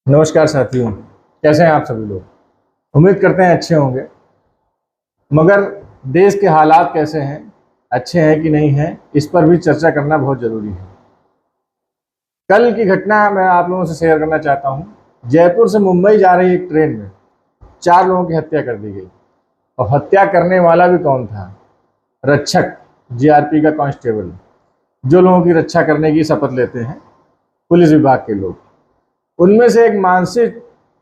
नमस्कार साथियों, कैसे हैं आप सभी लोग। उम्मीद करते हैं अच्छे होंगे। मगर देश के हालात कैसे हैं, अच्छे हैं कि नहीं हैं, इस पर भी चर्चा करना बहुत ज़रूरी है। कल की घटना मैं आप लोगों से शेयर करना चाहता हूं। जयपुर से मुंबई जा रही एक ट्रेन में 4 लोगों की हत्या कर दी गई। और हत्या करने वाला भी कौन था? रक्षक, जीआरपी का कांस्टेबल, जो लोगों की रक्षा करने की शपथ लेते हैं, पुलिस विभाग के लोग। उनमें से एक मानसिक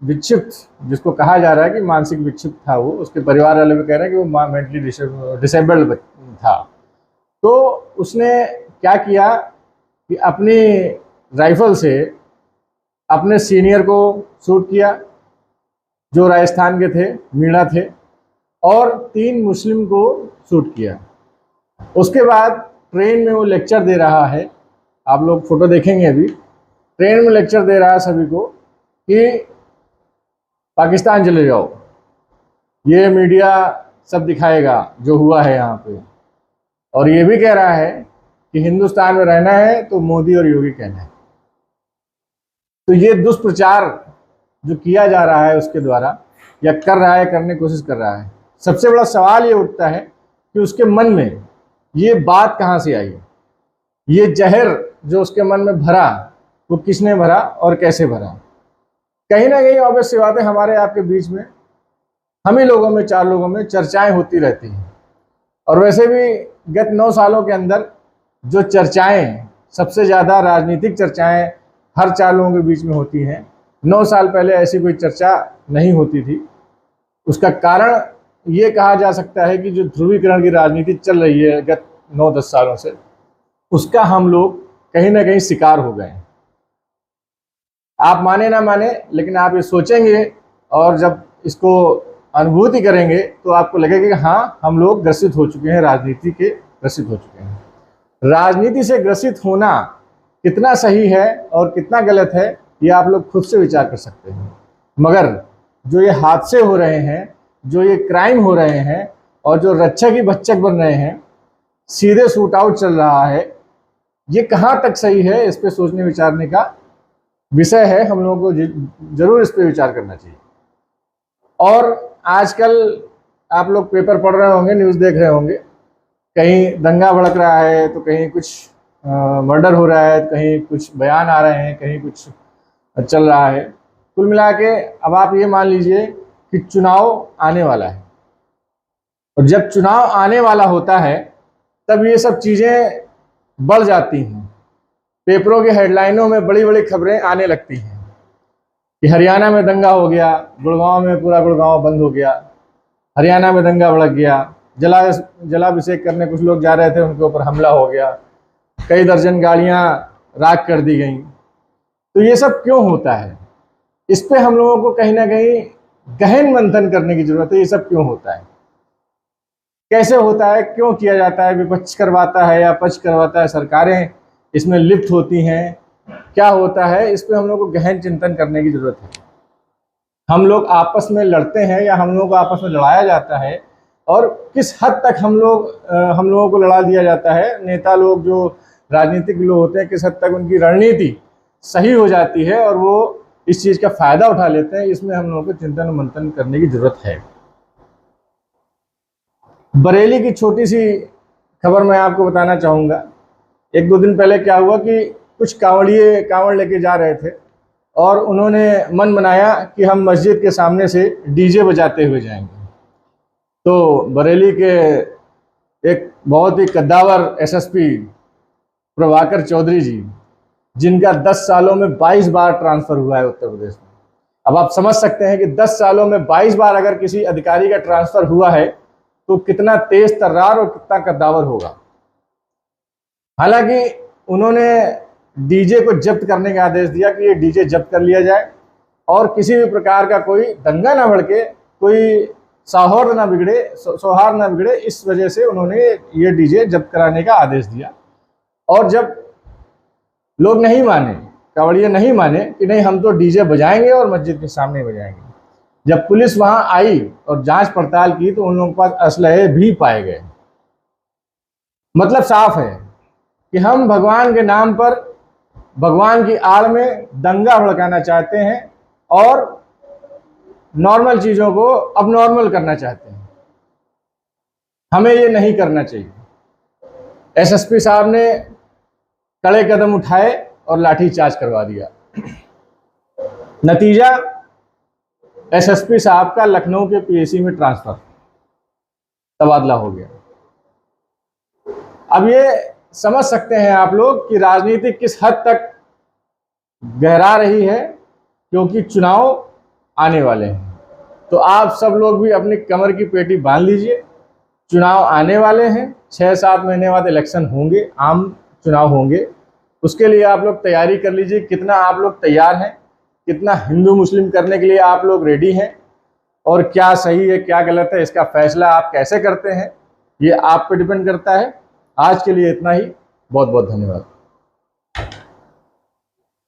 विक्षिप्त, जिसको कहा जा रहा है कि मानसिक विक्षिप्त था, वो उसके परिवार वाले भी कह रहे हैं कि वो मेंटली डिसेबल्ड था। तो उसने क्या किया कि अपनी राइफल से अपने सीनियर को शूट किया, जो राजस्थान के थे, मीणा थे, और 3 मुस्लिम को शूट किया। उसके बाद ट्रेन में वो लेक्चर दे रहा है, आप लोग फोटो देखेंगे अभी। ट्रेन में लेक्चर दे रहा है सभी को कि पाकिस्तान चले जाओ, ये मीडिया सब दिखाएगा जो हुआ है यहाँ पे। और ये भी कह रहा है कि हिंदुस्तान में रहना है तो मोदी और योगी कहना है। तो ये दुष्प्रचार जो किया जा रहा है उसके द्वारा, या कर रहा है, करने की कोशिश कर रहा है, सबसे बड़ा सवाल ये उठता है कि उसके मन में ये बात कहाँ से आई। ये जहर जो उसके मन में भरा, वो किसने भरा और कैसे भरा। कहीं ना कहीं ऑब्वियस सी बात है, हमारे आपके बीच में, हम ही लोगों में, 4 लोगों में चर्चाएं होती रहती हैं। और वैसे भी गत 9 सालों के अंदर जो चर्चाएं, सबसे ज़्यादा राजनीतिक चर्चाएं हर 4 लोगों के बीच में होती हैं। 9 साल पहले ऐसी कोई चर्चा नहीं होती थी। उसका कारण ये कहा जा सकता है कि जो ध्रुवीकरण की राजनीति चल रही है गत 9-10 सालों से, उसका हम लोग कहीं ना कहीं शिकार हो गए हैं। आप माने ना माने, लेकिन आप ये सोचेंगे और जब इसको अनुभूति करेंगे तो आपको लगेगा कि हाँ, हम लोग ग्रसित हो चुके हैं, राजनीति के ग्रसित हो चुके हैं। राजनीति से ग्रसित होना कितना सही है और कितना गलत है, ये आप लोग खुद से विचार कर सकते हैं। मगर जो ये हादसे हो रहे हैं, जो ये क्राइम हो रहे हैं, और जो रक्षक ही भक्षक बन रहे हैं, सीधे शूट आउट चल रहा है, ये कहाँ तक सही है, इस पर सोचने विचारने का विषय है। हम लोगों को जरूर इस पर विचार करना चाहिए। और आजकल आप लोग पेपर पढ़ रहे होंगे, न्यूज़ देख रहे होंगे, कहीं दंगा भड़क रहा है तो कहीं कुछ मर्डर हो रहा है, कहीं कुछ बयान आ रहे हैं, कहीं कुछ चल रहा है। कुल मिला के अब आप ये मान लीजिए कि चुनाव आने वाला है, और जब चुनाव आने वाला होता है तब ये सब चीज़ें बढ़ जाती हैं। पेपरों की हेडलाइनों में बड़ी बड़ी खबरें आने लगती हैं कि हरियाणा में दंगा हो गया, गुड़गांव में पूरा गुड़गांव बंद हो गया, हरियाणा में दंगा भड़क गया, जलाभिषेक करने कुछ लोग जा रहे थे, उनके ऊपर हमला हो गया, कई दर्जन गाड़ियां राख कर दी गई। तो ये सब क्यों होता है, इस पे हम लोगों को कहीं ना कहीं गहन मंथन करने की जरूरत है। ये सब क्यों होता है, कैसे होता है, क्यों किया जाता है, विपक्ष करवाता है या पक्ष करवाता है, सरकारें इसमें लिप्त होती हैं, क्या होता है, इस पे हम लोग को गहन चिंतन करने की जरूरत है। हम लोग आपस में लड़ते हैं या हम लोगों को आपस में लड़ाया जाता है, और किस हद तक हम लोगों को लड़ा दिया जाता है। नेता लोग, जो राजनीतिक लोग होते हैं, किस हद तक उनकी रणनीति सही हो जाती है और वो इस चीज़ का फायदा उठा लेते हैं, इसमें हम लोगों को चिंतन और मंथन करने की जरूरत है। बरेली की छोटी सी खबर मैं आपको बताना चाहूँगा। 1-2 दिन पहले क्या हुआ कि कुछ कांवड़ लेके जा रहे थे, और उन्होंने मन बनाया कि हम मस्जिद के सामने से डीजे बजाते हुए जाएंगे। तो बरेली के एक बहुत ही कद्दावर एसएसपी प्रभाकर चौधरी जी, जिनका 10 सालों में 22 बार ट्रांसफर हुआ है उत्तर प्रदेश में। अब आप समझ सकते हैं कि 10 सालों में 22 बार अगर किसी अधिकारी का ट्रांसफर हुआ है तो कितना तेज तर्रार और कितना कद्दावर होगा। हालांकि उन्होंने डीजे को जब्त करने का आदेश दिया कि ये डीजे जब्त कर लिया जाए, और किसी भी प्रकार का कोई दंगा ना भड़के, कोई सौहार्द ना बिगड़े, इस वजह से उन्होंने ये डीजे जब्त कराने का आदेश दिया। और जब लोग नहीं माने, कांवड़िये नहीं माने कि नहीं, हम तो डीजे बजाएंगे और मस्जिद के सामने बजाएंगे, जब पुलिस वहां आई और जांच पड़ताल की तो उन लोगों के पास असलहे भी पाए गए। मतलब साफ है कि हम भगवान के नाम पर, भगवान की आड़ में दंगा भड़काना चाहते हैं, और नॉर्मल चीज़ों को अब नॉर्मल करना चाहते हैं। हमें ये नहीं करना चाहिए। एसएसपी साहब ने कड़े कदम उठाए और लाठीचार्ज करवा दिया। नतीजा, एसएसपी साहब का लखनऊ के पीएसी में ट्रांसफर, तबादला हो गया। अब ये समझ सकते हैं आप लोग कि राजनीति किस हद तक गहरा रही है, क्योंकि चुनाव आने वाले हैं। तो आप सब लोग भी अपनी कमर की पेटी बांध लीजिए। चुनाव आने वाले हैं, 6-7 महीने बाद इलेक्शन होंगे, आम चुनाव होंगे। उसके लिए आप लोग तैयारी कर लीजिए। कितना आप लोग तैयार हैं, कितना हिंदू मुस्लिम करने के लिए आप लोग रेडी हैं, और क्या सही है क्या गलत है इसका फैसला आप कैसे करते हैं, ये आप पे डिपेंड करता है। आज के लिए इतना ही। बहुत बहुत धन्यवाद।